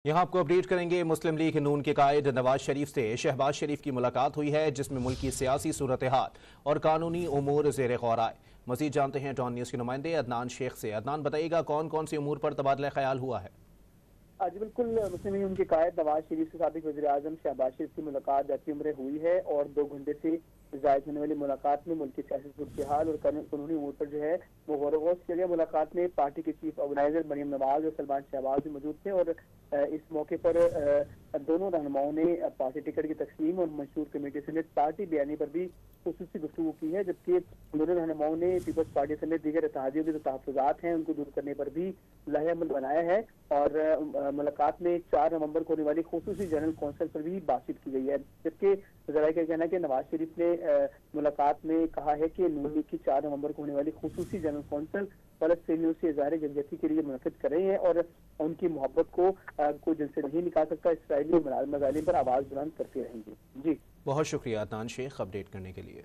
यहाँ आपको अपडेट करेंगे। मुस्लिम लीग नून के कायद नवाज शरीफ से शहबाज शरीफ की मुलाकात हुई है, जिसमें मुल्की सियासी सूरत हाल और कानूनी उमूर ज़ेर गौर आए। मज़ीद जानते हैं डॉन न्यूज़ के नुमाइंदे अदनान शेख से। अदनान, बताइएगा कौन कौन से उमूर पर तबादला ख्याल हुआ है? आज बिल्कुल मुस्लिम लीग उनके कायद नवाज शरीफ से साबिक वज़ीर आज़म शहबाज शरीफ की मुलाकात जाती उम्र हुई है और 2 घंटे से जायद होने वाली मुलाकात में मुल्क की सियासी सूरत हाल और कानूनी उमूर पर जो है वो गौर व फौज किया गया। मुलाकात में पार्टी के चीफ ऑर्गेनाइजर मरियम नवाज और सलमान शहबाज भी मौजूद थे और इस मौके पर दोनों रहनुमाओं ने पार्टी टिकट की तकसीम और मंशूर कमेटी समेत पार्टी बयानी पर भी खुसूसी गुफ्तगू की है, जबकि दोनों रहनुमाओं ने पीपल्स पार्टी समेत दीगर इत्तेहादियों के जो तहफ़्फ़ुज़ात हैं उनको दूर करने पर भी लाहे अमल बनाया है। और मुलाकात में 4 नवंबर को होने वाली खुसूसी जनरल कौंसिल पर भी बातचीत की गई है, जबकि ज़राए का कहना है कि नवाज शरीफ ने मुलाकात में कहा है कि नून लीग की 4 नवंबर को होने वाली खुसूसी जनरल कौंसिल फलस्तीनियों से इज़हार यकजहती के लिए मुनक़िद कर रहे हैं और उनकी मोहब्बत को कोई दिल से नहीं निकाल सकता। इसराइली मज़ालिम पर आवाज़ बुलंद करते रहेंगे। जी, बहुत शुक्रिया अदनान शेख अपडेट करने के लिए।